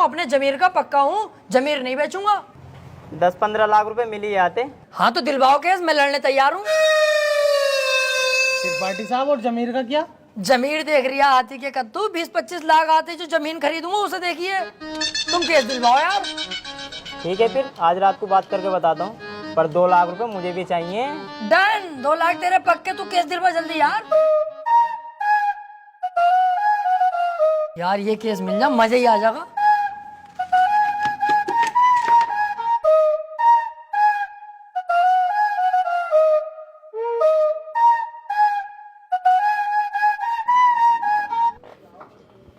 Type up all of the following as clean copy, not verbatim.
अपने जमीर का पक्का हूँ, जमीर नहीं बेचूंगा। 10-15 लाख रुपए मिल ही आते। हाँ तो दिलवाओ केस, मैं लड़ने तैयार हूँ। त्रिपाठी साहब और जमीर का क्या? जमीर देख रही है हाथी के कद्दू, 20-25 लाख आते जो जमीन खरीदूंगा उसे देखिए। तुम केस दिलवाओ यार। ठीक है फिर आज रात को बात करके बताता हूँ, पर 2 लाख रुपए मुझे भी चाहिए। डन, 2 लाख तेरे पक्के, तू केस दिलवा जल्दी यार। यार ये केस मिल जा, मजा ही आ जाएगा।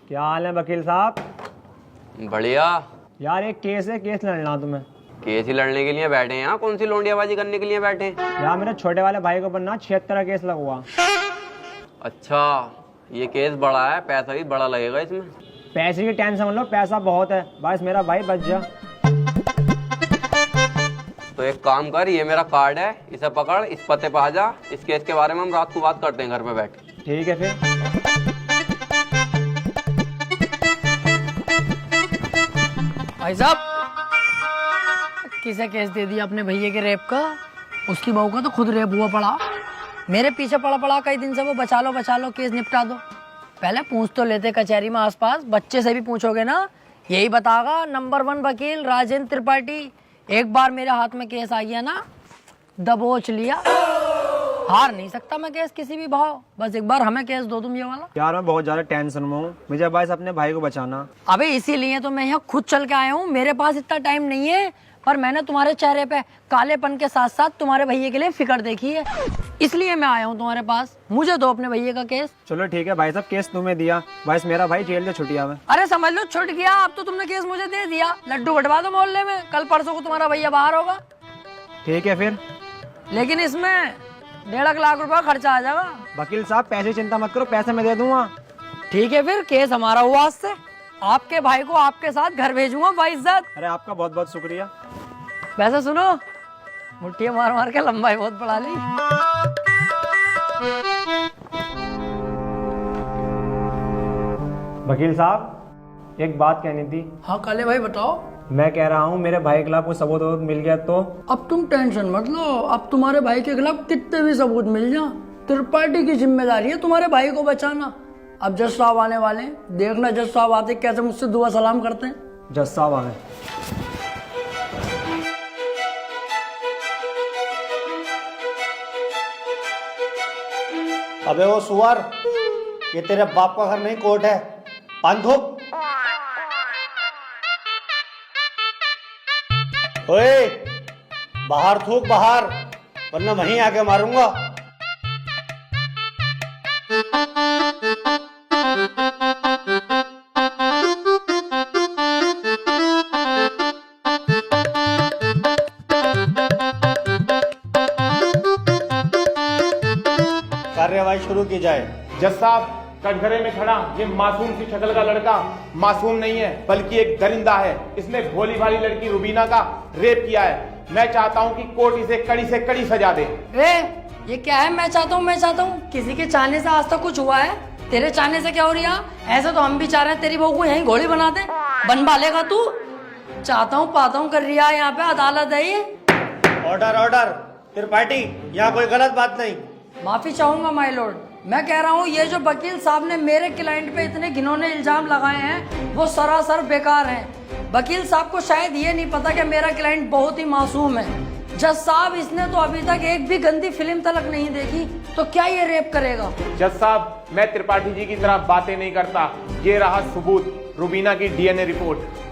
क्या हाल है वकील साहब? बढ़िया। यार एक केस है, केस लड़ना तुम्हें। केस ही लड़ने के लिए बैठे हैं यहाँ? कौन सी लोंडियाबाजी करने के लिए बैठे हैं? यार मेरे छोटे वाले भाई को बनना 76 का केस लगवा। अच्छा, ये केस बड़ा है, पैसा भी बड़ा लगेगा इसमें। पैसे की टेंशन मत लो, पैसा बहुत है, बस मेरा भाई बच जा। तो एक काम कर, ये मेरा कार्ड है, इसे पकड़, इस पते पे आ जा। इस केस के बारे में हम रात को बात करते हैं घर पे बैठ के। ठीक है फिर। भाई साहब, किसे केस दे दिया अपने भैया के रेप का? उसकी बहू का तो खुद रेप हुआ पड़ा, मेरे पीछे पड़ा पड़ा कई दिन से वो। बचा लो केस निपटा दो। पहले पूछ तो लेते कचहरी में आसपास, बच्चे से भी पूछोगे ना यही बतागा नंबर 1 वकील राजेंद्र त्रिपाठी। एक बार मेरे हाथ में केस आ गया ना, दबोच लिया, हार नहीं सकता मैं केस किसी भी भाव। बस एक बार हमें केस दो तुम ये वाला। यार मैं बहुत ज्यादा टेंशन में हूँ, मुझे बस अपने भाई को बचाना। अबे इसीलिए तो मैं यहाँ खुद चल के आया हूँ, मेरे पास इतना टाइम नहीं है, पर मैंने तुम्हारे चेहरे पे कालेपन के साथ साथ तुम्हारे भैया के लिए फिक्र देखी है, इसलिए मैं आया हूँ तुम्हारे पास। मुझे दो अपने भैया का केस। चलो ठीक है भाई साहब, केस तुम्हें दिया, बस मेरा भाई जेल से छुट्टी आवे। अरे समझ लो छुट गया, अब तो तुमने केस मुझे दे दिया। लड्डू बंटवा दो मोहल्ले में, कल परसों को तुम्हारा भैया बाहर होगा। ठीक है फिर। लेकिन इसमें 1.5 लाख रुपया खर्चा आ जाएगा। वकील साहब पैसे चिंता मत करो, पैसे मैं दे दूंगा। ठीक है फिर, केस हमारा हुआ आज से। आपके भाई को आपके साथ घर भेजूंगा बाइज्जत। अरे आपका बहुत बहुत शुक्रिया। वैसे सुनो, मुट्ठी मार मार के लंबाई बहुत बढ़ा ली। वकील साहब एक बात कहनी थी। हाँ काले भाई बताओ। मैं कह रहा हूँ मेरे भाई के खिलाफ कोई सबूत वबूत मिल गया तो? अब तुम टेंशन मत लो, अब तुम्हारे भाई के खिलाफ कितने भी सबूत मिल जाए, त्रिपाठी की जिम्मेदारी है तुम्हारे भाई को बचाना। अब जज साहब आने वाले हैं, देखना जज साहब आते कैसे मुझसे दुआ सलाम करते हैं। जज साहब आ गए। अबे वो सुअर, ये तेरे बाप का घर नहीं कोर्ट है, पान थूक। ओए बाहर थूक बाहर, वरना वहीं आके मारूंगा। कार्यवाही शुरू की जाए। जज साहब, कटघरे में खड़ा ये मासूम सी शक्ल का लड़का मासूम नहीं है, बल्कि एक दरिंदा है। इसने भोली भाली लड़की रुबीना का रेप किया है। मैं चाहता हूं कि कोर्ट इसे कड़ी से कड़ी सजा दे। रे ये क्या है? मैं चाहता हूँ, किसी के चाहने से आज तक कुछ हुआ है? तेरे चाहने से क्या हो रहा? ऐसा तो हम भी चाह रहे हैं तेरी बहू को यहीं घोड़ी बना दे। बनवा लेगा तू? चाहता हूँ पाता हूँ कर रहा है, यहाँ पे अदालत है ये। Order order. त्रिपाठी, यहाँ कोई गलत बात नहीं। माफी चाहूंगा माय लॉर्ड। मैं कह रहा हूँ ये जो वकील साहब ने मेरे क्लाइंट पे इतने घिनौने इल्जाम लगाए हैं वो सरासर बेकार हैं। वकील साहब को शायद ये नहीं पता कि मेरा क्लाइंट बहुत ही मासूम है। जज साहब, इसने तो अभी तक एक भी गंदी फिल्म तलक नहीं देखी, तो क्या ये रेप करेगा? जज साहब, मैं त्रिपाठी जी की तरह बातें नहीं करता। ये रहा सबूत, रुबीना की डीएनए रिपोर्ट।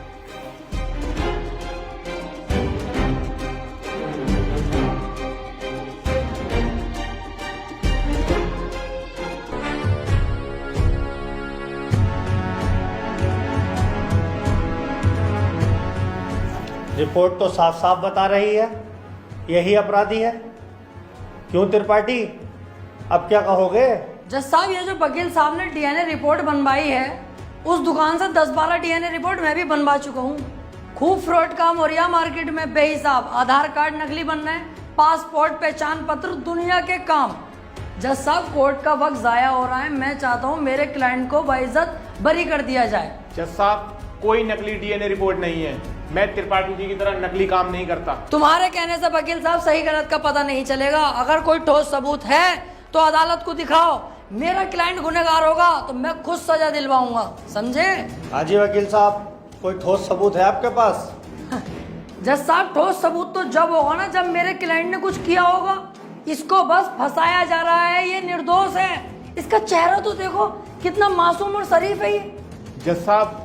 रिपोर्ट तो साफ साफ बता रही है यही अपराधी है। क्यों त्रिपाठी, अब क्या कहोगे? जज साहब, ये जो वकील साहब ने डीएनए रिपोर्ट बनवाई है, उस दुकान से 10-12 डीएनए रिपोर्ट मैं भी बनवा चुका हूँ। खूब फ्रॉड काम हो रहा है मार्केट में बेहिसाब। आधार कार्ड नकली बन रहे हैं, पासपोर्ट, पहचान पत्र, दुनिया के काम। जज साहब, कोर्ट का वक्त जाया हो रहा है। मैं चाहता हूँ मेरे क्लाइंट को बाइज्जत बरी कर दिया जाए। जज साहब, कोई नकली डीएनए रिपोर्ट नहीं है। मैं त्रिपाठी जी की तरह नकली काम नहीं करता। तुम्हारे कहने से वकील साहब सही गलत का पता नहीं चलेगा। अगर कोई ठोस सबूत है तो अदालत को दिखाओ। मेरा क्लाइंट गुनहगार होगा तो मैं खुद सजा दिलवाऊंगा, समझे? हाँ जी वकील साहब, कोई ठोस सबूत है आपके पास? जज साहब, ठोस सबूत तो जब होगा ना जब मेरे क्लाइंट ने कुछ किया होगा। इसको बस फंसाया जा रहा है, ये निर्दोष है। इसका चेहरा तो देखो, कितना मासूम और शरीफ है ये। जज साहब,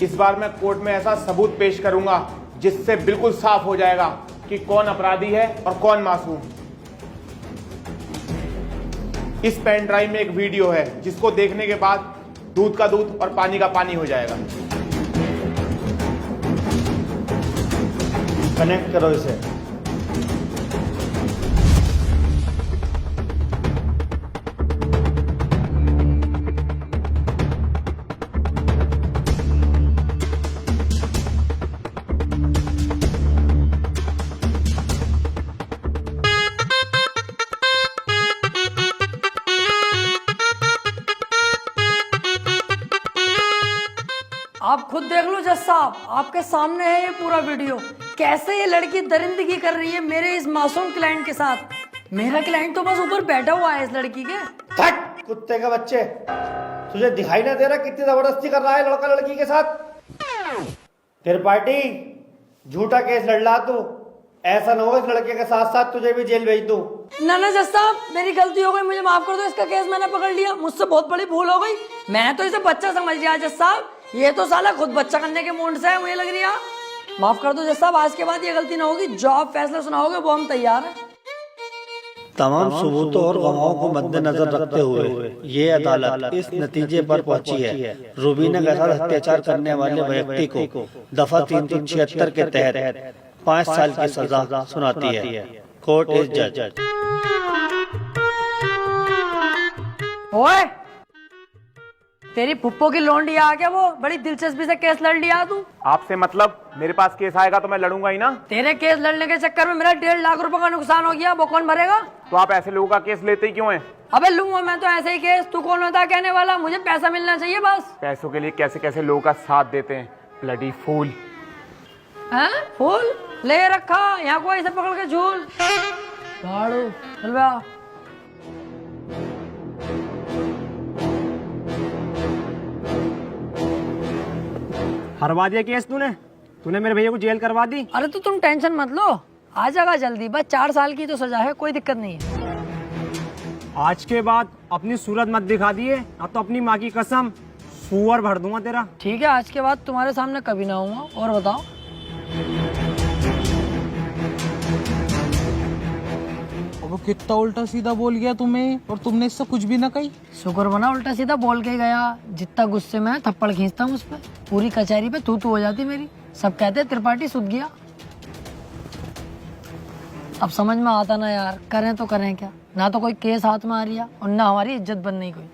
इस बार मैं कोर्ट में ऐसा सबूत पेश करूंगा जिससे बिल्कुल साफ हो जाएगा कि कौन अपराधी है और कौन मासूम। इस पेन ड्राइव में एक वीडियो है जिसको देखने के बाद दूध का दूध और पानी का पानी हो जाएगा। कनेक्ट करो इसे। आप खुद देख लो जज साहब, आपके सामने है ये पूरा वीडियो। कैसे ये लड़की दरिंदगी कर रही है मेरे इस मासूम क्लाइंट के साथ। मेरा क्लाइंट तो बस ऊपर बैठा हुआ है इस लड़की के। हट कुत्ते के बच्चे, तुझे दिखाई ना दे रहा कितनी जबरदस्ती कर रहा है लड़का लड़की के साथ? त्रिपाठी, झूठा केस लड़ रहा तू। ऐसा ना हो इस लड़के के साथ साथ तुझे भी जेल भेज दूं। ना ना जज साहब, मेरी गलती हो गई, मुझे माफ कर दो। इसका केस मैंने पकड़ लिया, मुझसे बहुत बड़ी भूल हो गई। मैं तो इसे बच्चा समझ लिया जज साहब, ये तो साला खुद बच्चा करने के मूड से है, मुझे लग रही है। माफ कर दो जज साहब, आज के बाद ये गलती ना होगी। जो आप फैसला सुनाओगे वो हम तैयार हैं। तमाम सबूतों और गवाहों को मद्देनजर रखते हुए ये अदालत इस नतीजे पर पहुंची है, रुबीना के साथ अत्याचार करने वाले व्यक्ति को दफा 376 के तहत 5 साल की सजा सुनाती है। कोर्ट इज जज। ओए, तेरी फुप्पो की लौंडी आ गया, वो बड़ी दिलचस्पी से केस लड़ लिया तू। आपसे मतलब? मेरे पास केस आएगा तो मैं लड़ूंगा ही ना। तेरे केस लड़ने के चक्कर में मेरा 1.5 लाख रुपए का नुकसान हो गया, वो कौन भरेगा? तो आप ऐसे लोगों का केस लेते ही क्यों हैं? अबे लूंगा मैं तो ऐसे ही केस, तू कौन होता है कहने वाला? मुझे पैसा मिलना चाहिए बस। पैसों के लिए कैसे कैसे लोगों का साथ देते हैं, ब्लडी फूल। हैं? फूल ले रखा यहाँ को, ऐसे पकड़ के झूल भाड़ू चल बे। हरवा दिया केस तूने मेरे भैया को जेल करवा दी। अरे तो तुम टेंशन मत लो, आ जाएगा जल्दी। बस 4 साल की तो सजा है, कोई दिक्कत नहीं है। आज के बाद अपनी सूरत मत दिखा दिए, अब तो अपनी माँ की कसम सुअर भर दूंगा तेरा। ठीक है, आज के बाद तुम्हारे सामने कभी ना आऊंगा। और बताओ? वो कितना उल्टा सीधा बोल गया तुम्हें, और तुमने इससे कुछ भी ना कही। शुक्र बना उल्टा सीधा बोल के गया। जितना गुस्से में है थप्पड़ खींचता हूँ उस पर, पूरी कचहरी पे तू हो जाती मेरी। सब कहते त्रिपाठी सुध गया। अब समझ में आता ना यार, करें तो करें क्या। ना तो कोई केस हाथ में आ रही है और ना हमारी इज्जत बन नहीं कोई।